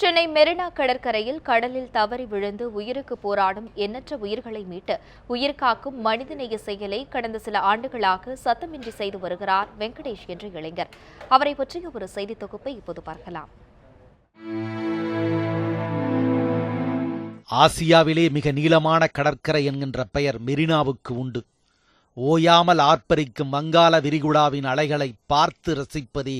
சென்னை மெரினா கடற்கரையில் கடலில் தவறி விழுந்து உயிருக்கு போராடும் எண்ணற்ற உயிர்களை மீட்டு உயிர்காக்கும் மனிதநேய செயலை கடந்த சில ஆண்டுகளாக சத்தமின்றி செய்து வருகிறார் வெங்கடேஷ் என்ற இளைஞர். அவரை பற்றிய ஒரு செய்தி தொகுப்பை இப்போது பார்க்கலாம். ஆசியாவிலே மிக நீளமான கடற்கரை என்கின்ற பெயர் மெரினாவுக்கு உண்டு. ஓயாமல் ஆர்ப்பரிக்கும் வங்காள விரிகுடாவின் அலைகளை பார்த்து ரசிப்பதே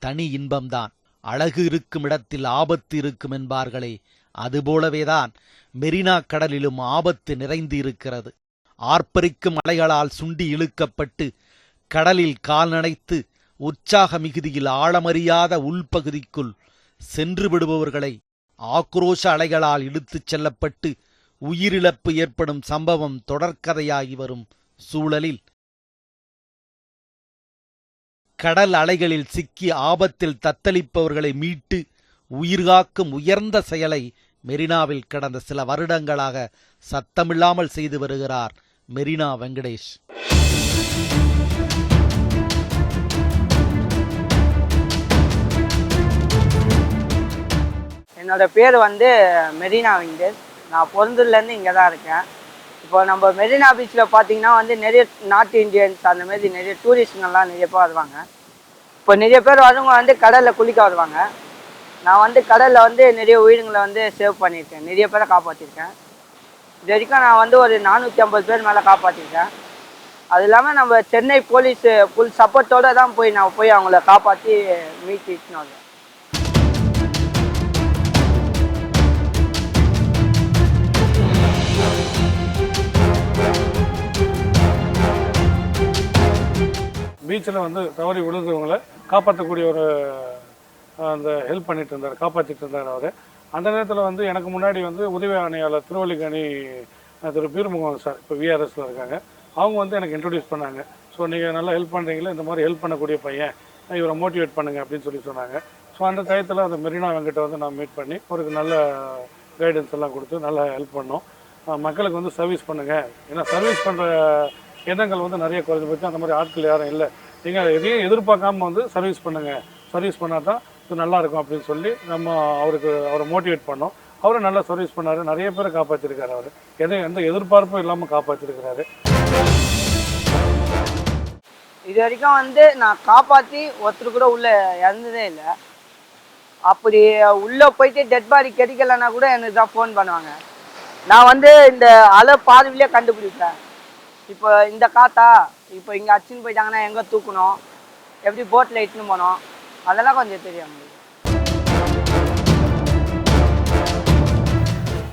தனி இன்பம்தான். அழகு இருக்கும் இடத்தில் ஆபத்து இருக்கும் என்பார்களே, அதுபோலவேதான் மெரினா கடலிலும் ஆபத்து நிறைந்து இருக்கிறது. ஆர்ப்பரிக்கும் அலைகளால் சுண்டி இழுக்கப்பட்டு கடலில் கால் நனைத்து உற்சாக மிகுதியில் ஆழமறியாத உள்பகுதிக்குள் சென்று விடுபவர்களை ஆக்ரோஷ அலைகளால் இழுத்துச் செல்லப்பட்டு உயிரிழப்பு ஏற்படும் சம்பவம் தொடர்கதையாகி வரும் சூழலில் கடல் அலைகளில் சிக்கி ஆபத்தில் தத்தளிப்பவர்களை மீட்டு உயிர்காக்கும் உயர்ந்த செயலை மெரினாவில் கடந்த சில வருடங்களாக சத்தமில்லாமல் செய்து வருகிறார் மெரினா வெங்கடேஷ். என்னோட பேர் மெரினா வெங்கடேஷ். நான் பிறந்ததுலேருந்து இங்கே தான் இருக்கேன். இப்போ நம்ம மெரினா பீச்சில் பார்த்தீங்கன்னா நிறைய நார்த் இந்தியன்ஸ் அந்த மாதிரி நிறைய டூரிஸ்ட்டுங்கள்லாம் நிறைய பேர் வருவாங்க. இப்போ நிறைய பேர் வரவங்க கடலில் குளிக்க வருவாங்க. நான் கடலில் நிறைய உயிரினங்களை சேவ் பண்ணியிருக்கேன், நிறைய பேரை காப்பாற்றிருக்கேன். இது வரைக்கும் நான் ஒரு 450 பேர் மேலே காப்பாற்றிருக்கேன். அது இல்லாமல் நம்ம சென்னை போலீஸ் ஃபுல் சப்போர்ட்டோடு தான் நான் போய் அவங்கள காப்பாற்றி மீட்டிட்டு வந்தேன். பீச்சில் தவறி விழுந்தவங்களை காப்பாற்றக்கூடிய ஒரு அந்த ஹெல்ப் பண்ணிட்டு இருந்தார், காப்பாற்றிட்டு இருந்தார் அவர். அந்த நேரத்தில் எனக்கு முன்னாடி உதவி ஆணையாளர் திருவல்லிக்கணி திரு பீர்முகம் சார், இப்போ விஆர்எஸில் இருக்காங்க, அவங்க எனக்கு இன்ட்ரடியூஸ் பண்ணாங்க. ஸோ நீங்கள் நல்லா ஹெல்ப் பண்ணுறீங்களே, இந்த மாதிரி ஹெல்ப் பண்ணக்கூடிய பையன், இவரை மோட்டிவேட் பண்ணுங்க அப்படின்னு சொன்னாங்க. ஸோ அந்த டயத்தில் அந்த மெரினா வெங்கட்ட நான் மீட் பண்ணி அவருக்கு நல்ல கைடன்ஸ் எல்லாம் கொடுத்து நல்லா ஹெல்ப் பண்ணோம். மக்களுக்கு சர்வீஸ் பண்ணுங்கள், ஏன்னா சர்வீஸ் பண்ணுற எண்ணங்கள் நிறைய குறைஞ்ச பற்றி அந்த மாதிரி ஆட்கள் யாரும் இல்லை. நீங்கள் எதையும் எதிர்பார்க்காம சர்வீஸ் பண்ணுங்கள், சர்வீஸ் பண்ணால் தான் இது நல்லாயிருக்கும் அப்படின்னு சொல்லி அவரை மோட்டிவேட் பண்ணோம். அவரை நல்லா சர்வீஸ் பண்ணார், நிறைய பேரை காப்பாற்றிருக்காரு. அவர் எந்த எதிர்பார்ப்பும் இல்லாமல் காப்பாற்றிருக்கிறாரு. இது வரைக்கும் நான் காப்பாற்றி ஒருத்தர் கூட உள்ளே இறந்ததே இல்லை. அப்படி உள்ளே போயிட்டு டெட் பாடி கிடைக்கலன்னா கூட எனக்கு தான் ஃபோன் பண்ணுவாங்க. நான் இந்த அலை பார்வையிலே கண்டுபிடிப்பேன். இப்போ இந்த காத்தா இப்போ இங்கே அச்சுன்னு போயிட்டாங்கன்னா எங்கே தூக்கணும், எப்படி போட்டில் இட்டுன்னு போனோம், அதெல்லாம் கொஞ்சம் தெரியும்.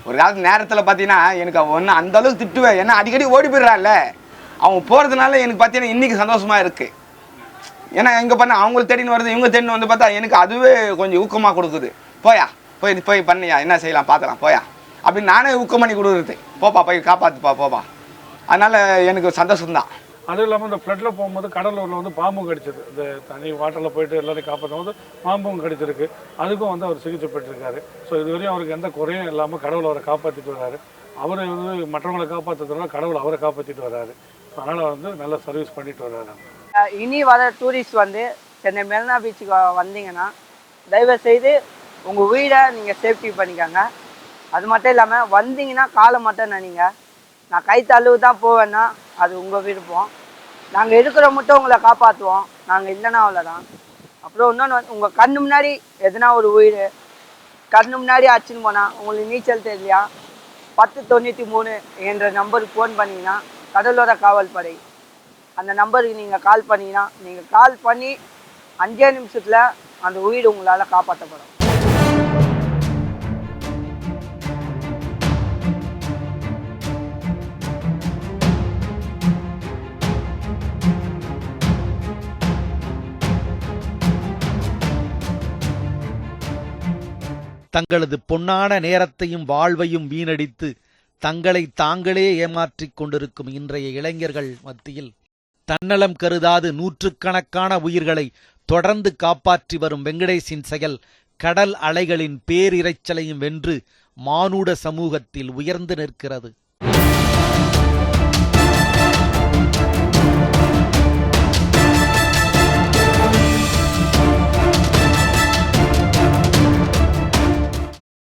ஒரு காலத்து நேரத்தில் பார்த்தீங்கன்னா எனக்கு ஒன்று அந்த அளவுக்கு திட்டுவேன், ஏன்னா அடிக்கடி ஓடி போயிடுறான்ல. அவங்க போகிறதுனால எனக்கு பார்த்தீங்கன்னா இன்றைக்கி சந்தோஷமாக இருக்குது. ஏன்னா எங்கே பண்ண அவங்களுக்கு தேடின்னு வருது, இவங்க தேடின்னு பார்த்தா எனக்கு அதுவே கொஞ்சம் ஊக்கமாக கொடுக்குது. போய் பண்ணியா, என்ன செய்யலாம் பார்க்கலாம் போயா அப்படின்னு நானே ஊக்கம் பண்ணி கொடுக்குறது. போப்பா போய் காப்பாற்றுப்பா போப்பா. அதனால் எனக்கு சந்தோஷம்தான். அதுவும் இல்லாமல் இந்த ஃப்ளட்டில் போகும்போது கடலூரில் பாம்பும் கடிச்சிது. இந்த தனி வாட்டரில் போயிட்டு எல்லாத்தையும் காப்பாற்றும் போது பாம்பும் கடிச்சிருக்கு. அதுக்கும் அவர் சிகிச்சை பெற்றிருக்காரு. ஸோ இதுவரையும் அவருக்கு எந்த குறையும் இல்லாமல் கடவுள் அவரை காப்பாற்றிட்டு வர்றாரு. அவர் மற்றவங்களை காப்பாற்றுறதுனால கடவுள் அவரை காப்பாற்றிட்டு வர்றாரு. அதனால் நல்லா சர்வீஸ் பண்ணிட்டு வர்றாரு. இனி வர டூரிஸ்ட் சென்னை மெரினா பீச்சுக்கு வந்தீங்கன்னா தயவு செய்து உங்கள் வீடை நீங்கள் சேஃப்டி பண்ணிக்கோங்க. அது மட்டும் இல்லாமல் வந்தீங்கன்னா காலை மட்டும் நினைங்க. நான் கை தழுவு தான் போவேன்னா அது உங்கள் விருப்பம். நாங்கள் இருக்கிற மட்டும் உங்களை காப்பாற்றுவோம், நாங்கள் இல்லைன்னா அவ்வளோதான். அப்புறம் இன்னொன்று, உங்கள் கண்ணு முன்னாடி எதுனா ஒரு உயிர் கண்ணு முன்னாடி அச்சுன்னு போனால் உங்களுக்கு நீச்சல் தெரியலையா, 1093 என்ற நம்பருக்கு ஃபோன் பண்ணிங்கன்னா கடலோர காவல்படை அந்த நம்பருக்கு நீங்கள் கால் பண்ணிங்கன்னா நீங்கள் கால் பண்ணி 5 நிமிஷத்தில் அந்த உயிர் உங்களால் காப்பாற்றப்படும். தங்களது பொன்னான நேரத்தையும் வாழ்வையும் வீணடித்து தங்களை தாங்களே ஏமாற்றிக் கொண்டிருக்கும் இன்றைய இளைஞர்கள் மத்தியில் தன்னலம் கருதாது நூற்றுக்கணக்கான உயிர்களை தொடர்ந்து காப்பாற்றி வரும் வெங்கடேஷின் செயல் கடல் அலைகளின் பேரிரைச்சலையும் வென்று மானுட சமூகத்தில் உயர்ந்து நிற்கிறது.